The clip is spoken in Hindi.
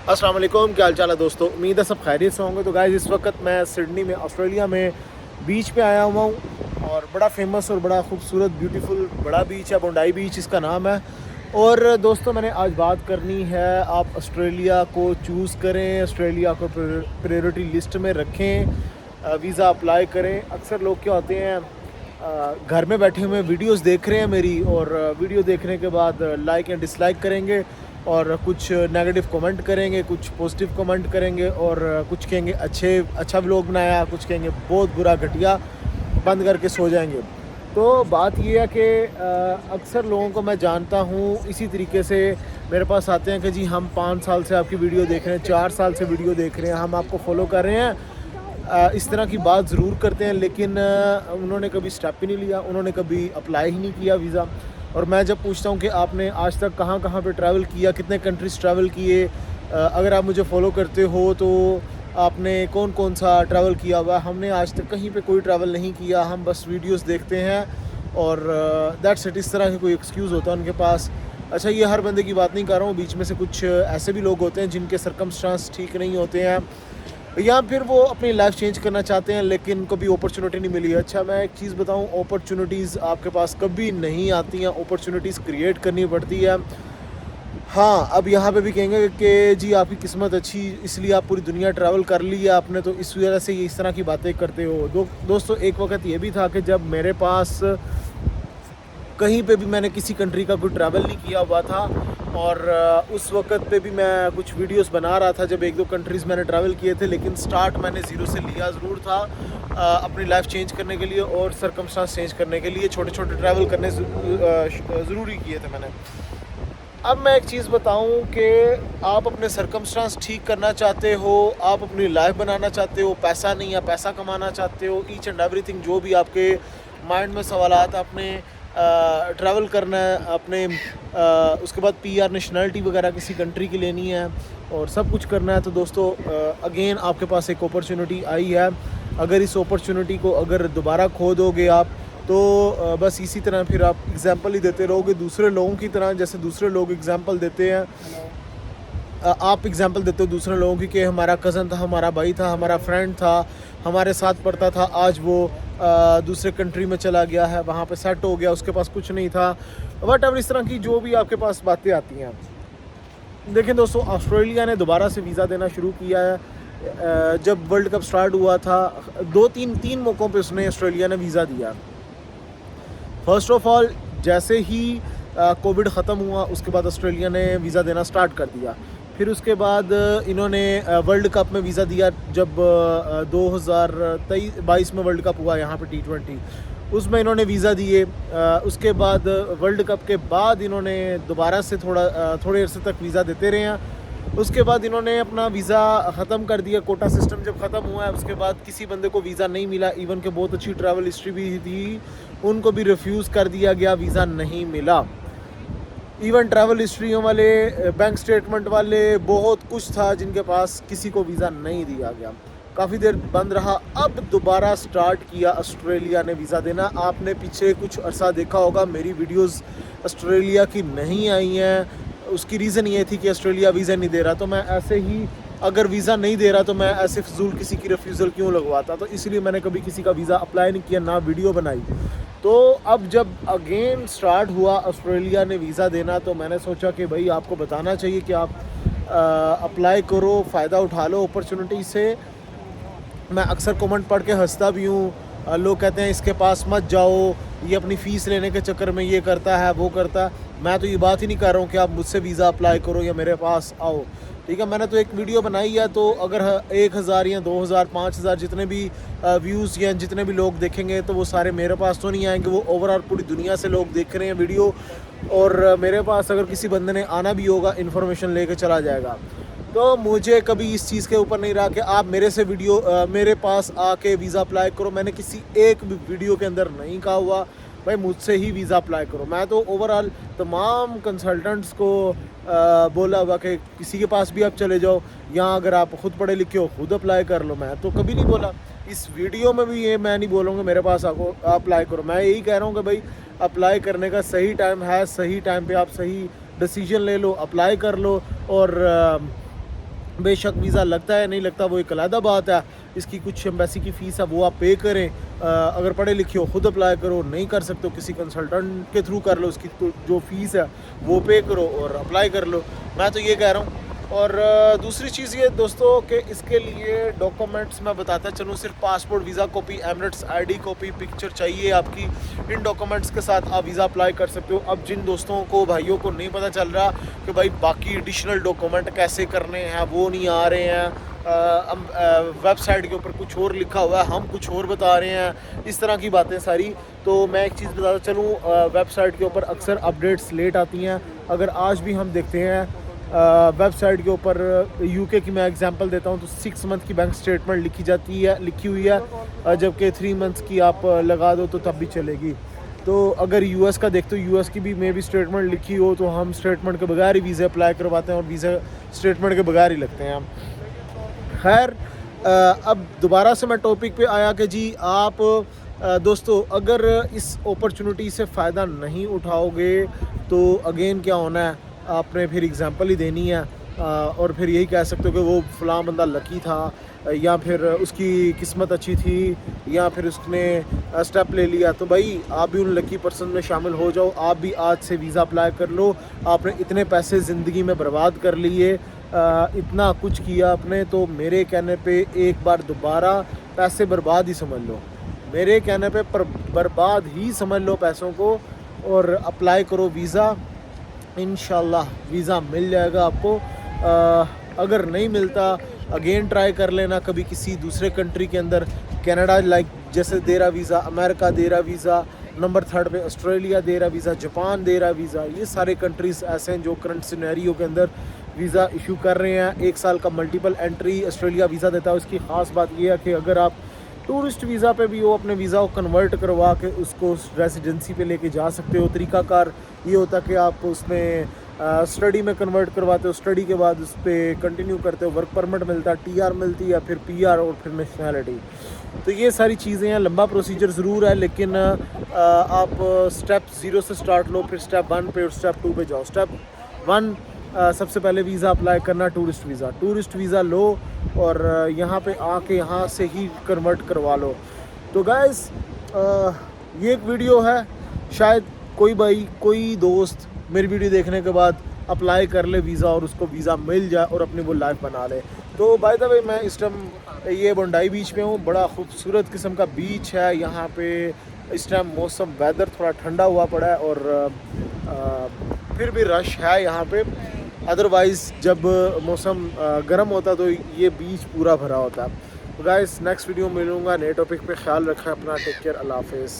अस्सलाम वालेकुम, क्या हाल चाल है दोस्तों। उम्मीद है सब खैरियत से होंगे। तो गाइस, इस वक्त मैं सिडनी में ऑस्ट्रेलिया में बीच पे आया हुआ हूँ और बड़ा फेमस और बड़ा खूबसूरत ब्यूटीफुल बड़ा बीच है, बोंडाई बीच इसका नाम है। और दोस्तों, मैंने आज बात करनी है, आप ऑस्ट्रेलिया को चूज़ करें, ऑस्ट्रेलिया को प्रायोरिटी लिस्ट में रखें, वीज़ा अप्लाई करें। अक्सर लोग क्या होते हैं, घर में बैठे हुए वीडियोस देख रहे हैं मेरी, और वीडियो देखने के बाद लाइक एंड डिसलाइक करेंगे और कुछ नेगेटिव कमेंट करेंगे, कुछ पॉजिटिव कमेंट करेंगे, और कुछ कहेंगे अच्छा व्लॉग बनाया, कुछ कहेंगे बहुत बुरा घटिया, बंद करके सो जाएंगे। तो बात ये है कि अक्सर लोगों को मैं जानता हूँ इसी तरीके से मेरे पास आते हैं कि जी हम 5 साल से आपकी वीडियो देख रहे हैं, 4 साल से वीडियो देख रहे हैं, हम आपको फॉलो कर रहे हैं। इस तरह की बात ज़रूर करते हैं, लेकिन उन्होंने कभी स्टेप ही नहीं लिया, उन्होंने कभी अप्लाई ही नहीं किया वीज़ा। और मैं जब पूछता हूँ कि आपने आज तक कहाँ कहाँ पे ट्रैवल किया, कितने कंट्रीज़ ट्रैवल किए, अगर आप मुझे फॉलो करते हो तो आपने कौन कौन सा ट्रैवल किया हुआ, हमने आज तक कहीं पे कोई ट्रैवल नहीं किया, हम बस वीडियोस देखते हैं और दैट्स इट। इस तरह के कोई एक्सक्यूज़ होता है उनके पास। अच्छा, ये हर बंदे की बात नहीं कर रहा हूँ, बीच में से कुछ ऐसे भी लोग होते हैं जिनके सर्कमस्टांस ठीक नहीं होते हैं, या फिर वो अपनी लाइफ चेंज करना चाहते हैं लेकिन कभी अपॉर्चुनिटी नहीं मिली। अच्छा, मैं एक चीज़ बताऊं, अपॉर्चुनिटीज़ आपके पास कभी नहीं आती हैं, अपॉर्चुनिटीज़ क्रिएट करनी पड़ती है। हाँ, अब यहाँ पे भी कहेंगे कि जी आपकी किस्मत अच्छी, इसलिए आप पूरी दुनिया ट्रैवल कर ली है आपने, तो इस वजह से ये इस तरह की बातें करते हो। दोस्तों, एक वक्त ये भी था कि जब मेरे पास कहीं पे भी मैंने किसी कंट्री का कोई ट्रैवल नहीं किया हुआ था, और उस वक्त पे भी मैं कुछ वीडियोस बना रहा था जब 1-2 कंट्रीज़ मैंने ट्रैवल किए थे, लेकिन स्टार्ट मैंने ज़ीरो से लिया ज़रूर था अपनी लाइफ चेंज करने के लिए और सर्कमस्टांस चेंज करने के लिए। छोटे छोटे ट्रैवल करने ज़रूरी किए थे मैंने। अब मैं एक चीज़ बताऊं कि आप अपने सर्कमस्टांस ठीक करना चाहते हो, आप अपनी लाइफ बनाना चाहते हो, पैसा नहीं या पैसा कमाना चाहते हो, ईच एंड एवरीथिंग जो भी आपके माइंड में सवालात, आपने ट्रैवल करना है, अपने उसके बाद पीआर नेशनलिटी वगैरह किसी कंट्री की लेनी है और सब कुछ करना है, तो दोस्तों अगेन आपके पास एक अपॉर्चुनिटी आई है। अगर इस अपॉर्चुनिटी को अगर दोबारा खो दोगे आप, तो बस इसी तरह फिर आप एग्जांपल ही देते रहोगे दूसरे लोगों की तरह, जैसे दूसरे लोग एग्जांपल देते हैं। आप एग्जांपल देते हो दूसरे लोगों की कि हमारा कज़न था, हमारा भाई था, हमारा फ्रेंड था, हमारे साथ पढ़ता था, आज वो दूसरे कंट्री में चला गया है, वहाँ पे सेट हो गया, उसके पास कुछ नहीं था। बट अब इस तरह की जो भी आपके पास बातें आती हैं, देखें दोस्तों, ऑस्ट्रेलिया ने दोबारा से वीज़ा देना शुरू किया है। जब वर्ल्ड कप स्टार्ट हुआ था, 2-3 मौक़ों पे उसने ऑस्ट्रेलिया ने वीज़ा दिया। फर्स्ट ऑफ ऑल, जैसे ही कोविड ख़त्म हुआ उसके बाद ऑस्ट्रेलिया ने वीज़ा देना स्टार्ट कर दिया। फिर उसके बाद इन्होंने वर्ल्ड कप में वीज़ा दिया, जब 2022 में वर्ल्ड कप हुआ यहाँ पे T20, उसमें इन्होंने वीज़ा दिए। उसके बाद वर्ल्ड कप के बाद इन्होंने दोबारा से थोड़े अरसे तक वीज़ा देते रहे हैं। उसके बाद इन्होंने अपना वीज़ा ख़त्म कर दिया। कोटा सिस्टम जब ख़त्म हुआ है उसके बाद किसी बंदे को वीज़ा नहीं मिला, इवन के बहुत अच्छी ट्रैवल हिस्ट्री भी थी, उनको भी रिफ्यूज़ कर दिया गया, वीज़ा नहीं मिला। इवन ट्रैवल हिस्ट्रियों वाले, बैंक स्टेटमेंट वाले, बहुत कुछ था जिनके पास, किसी को वीज़ा नहीं दिया गया, काफ़ी देर बंद रहा। अब दोबारा स्टार्ट किया ऑस्ट्रेलिया ने वीज़ा देना। आपने पीछे कुछ अरसा देखा होगा मेरी वीडियोस ऑस्ट्रेलिया की नहीं आई हैं, उसकी रीज़न ये थी कि ऑस्ट्रेलिया वीज़ा नहीं दे रहा, तो मैं ऐसे ही, अगर वीज़ा नहीं दे रहा तो मैं ऐसे फजूल किसी की रिफ्यूज़ल क्यों लगवाता, तो इसलिए मैंने कभी किसी का वीज़ा अप्लाई नहीं किया, ना वीडियो बनाई। तो अब जब अगेन स्टार्ट हुआ ऑस्ट्रेलिया ने वीज़ा देना, तो मैंने सोचा कि भाई आपको बताना चाहिए कि आप अप्लाई करो, फ़ायदा उठा लो अपॉर्चुनिटी से। मैं अक्सर कमेंट पढ़ के हंसता भी हूँ, लोग कहते हैं इसके पास मत जाओ, ये अपनी फ़ीस लेने के चक्कर में ये करता है वो करता है। मैं तो ये बात ही नहीं कर रहा हूँ कि आप मुझसे वीज़ा अप्लाई करो या मेरे पास आओ, ठीक है। मैंने तो एक वीडियो बनाई है, तो अगर 1000 या 2000 5000 जितने भी व्यूज़ या जितने भी लोग देखेंगे, तो वो सारे मेरे पास तो नहीं आएंगे, वो ओवरऑल पूरी दुनिया से लोग देख रहे हैं वीडियो, और मेरे पास अगर किसी बंदे ने आना भी होगा, इन्फॉर्मेशन लेके चला जाएगा। तो मुझे कभी इस चीज़ के ऊपर नहीं रहा कि आप मेरे पास आके वीज़ा अप्लाई करो। मैंने किसी एक भी वीडियो के अंदर नहीं कहा हुआ भाई मुझसे ही वीज़ा अप्लाई करो। मैं तो ओवरऑल तमाम कंसल्टेंट्स को बोला हुआ कि किसी के पास भी आप चले जाओ, या अगर आप ख़ुद पढ़े लिखे हो खुद अप्लाई कर लो। मैं तो कभी नहीं बोला, इस वीडियो में भी ये मैं नहीं बोलूँगा मेरे पास आको अप्लाई करो। मैं यही कह रहा हूँ कि भाई अप्लाई करने का सही टाइम है, सही टाइम पे आप सही डिसीजन ले लो, अप्लाई कर लो, और बेशक वीज़ा लगता है नहीं लगता वो एक अलग बात है, इसकी कुछ एम्बेसी की फ़ीस है वो आप पे करें। अगर पढ़े लिखे हो खुद अप्लाई करो, नहीं कर सकते हो किसी कंसल्टेंट के थ्रू कर लो, उसकी तो जो फ़ीस है वो पे करो और अप्लाई कर लो। मैं तो ये कह रहा हूँ। और दूसरी चीज़ ये दोस्तों कि इसके लिए डॉक्यूमेंट्स मैं बताता चलूँ, सिर्फ passport, visa copy, Emirates ID copy, picture चाहिए आपकी। इन डॉक्यूमेंट्स के साथ आप वीज़ा अप्लाई कर सकते हो। अब जिन दोस्तों को, भाइयों को नहीं पता चल रहा कि भाई बाकी एडिशनल डॉक्यूमेंट कैसे करने हैं, वो नहीं आ रहे हैं, वेबसाइट के ऊपर कुछ और लिखा हुआ है, हम कुछ और बता रहे हैं, इस तरह की बातें सारी, तो मैं एक चीज़ बताता चलूँ, वेबसाइट के ऊपर अक्सर अपडेट्स लेट आती हैं। अगर आज भी हम देखते हैं वेबसाइट के ऊपर, यूके की मैं एग्जांपल देता हूँ, तो 6 मंथ की बैंक स्टेटमेंट लिखी हुई है, जबकि 3 मंथ्स की आप लगा दो तो तब भी चलेगी। तो अगर यूएस का देखते हो, यूएस की भी मे भी स्टेटमेंट लिखी हो, तो हम स्टेटमेंट के बगैर ही वीज़ा अप्लाई करवाते हैं और वीज़ा स्टेटमेंट के बगैर ही लगते हैं हम। खैर, अब दोबारा से मैं टॉपिक पे आया कि जी आप दोस्तों अगर इस अपॉर्चुनिटी से फ़ायदा नहीं उठाओगे तो अगेन क्या होना है, आपने फिर एग्जांपल ही देनी है और फिर यही कह सकते हो कि वो फ़लाँ बंदा लकी था, या फिर उसकी किस्मत अच्छी थी, या फिर उसने स्टेप ले लिया। तो भाई आप भी उन लकी पर्सन में शामिल हो जाओ, आप भी आज से वीज़ा अप्लाई कर लो। आपने इतने पैसे ज़िंदगी में बर्बाद कर लिए, इतना कुछ किया आपने, तो मेरे कहने पे एक बार दोबारा पैसे बर्बाद ही समझ लो, मेरे कहने पे बर्बाद ही समझ लो पैसों को, और अप्लाई करो वीज़ा। इंशाल्लाह वीज़ा मिल जाएगा आपको। अगर नहीं मिलता अगेन ट्राई कर लेना कभी किसी दूसरे कंट्री के अंदर, कनाडा लाइक जैसे दे रहा वीज़ा, अमेरिका दे रहा वीज़ा, नंबर 3 पे ऑस्ट्रेलिया दे रहा वीज़ा, जापान दे रहा वीज़ा। ये सारे कंट्रीज़ ऐसे हैं जो करंट सिनेरियो के अंदर वीज़ा इशू कर रहे हैं। 1 साल का मल्टीपल एंट्री ऑस्ट्रेलिया वीज़ा देता है। उसकी ख़ास बात यह है कि अगर आप टूरिस्ट वीज़ा पे भी हो, अपने वीज़ा को कन्वर्ट करवा के उसको रेसिडेंसी पे लेके जा सकते हो। तरीकाकार ये होता है कि आप उसमें स्टडी में कन्वर्ट करवाते हो, स्टडी के बाद उस पर कंटिन्यू करते हो, वर्क परमिट मिलता है, टीआर मिलती है, फिर पीआर और फिर नेशनैलिटी। तो ये सारी चीज़ें हैं, लंबा प्रोसीजर ज़रूर है, लेकिन आप स्टेप 0 से स्टार्ट लो, फिर स्टेप 1 पे और स्टेप 2 पे जाओ। स्टेप 1 सबसे पहले वीज़ा अप्लाई करना, टूरिस्ट वीज़ा लो और यहाँ पे आके यहाँ से ही कन्वर्ट करवा लो। तो गाइस ये एक वीडियो है, शायद कोई भाई, कोई दोस्त मेरी वीडियो देखने के बाद अप्लाई कर ले वीज़ा और उसको वीज़ा मिल जाए और अपनी वो लाइफ बना ले। तो बाय द वे मैं इस टाइम ये बोंडाई बीच पे हूँ, बड़ा खूबसूरत किस्म का बीच है यहाँ पे। इस टाइम मौसम, वेदर थोड़ा ठंडा हुआ पड़ा है और फिर भी रश है यहाँ पे। अदरवाइज़ जब मौसम गर्म होता तो ये बीच पूरा भरा होता। तो गाइस नेक्स्ट वीडियो मिलूँगा नए टॉपिक पे। ख्याल रखें अपना, टेक केयर, अल्लाह हाफिज़।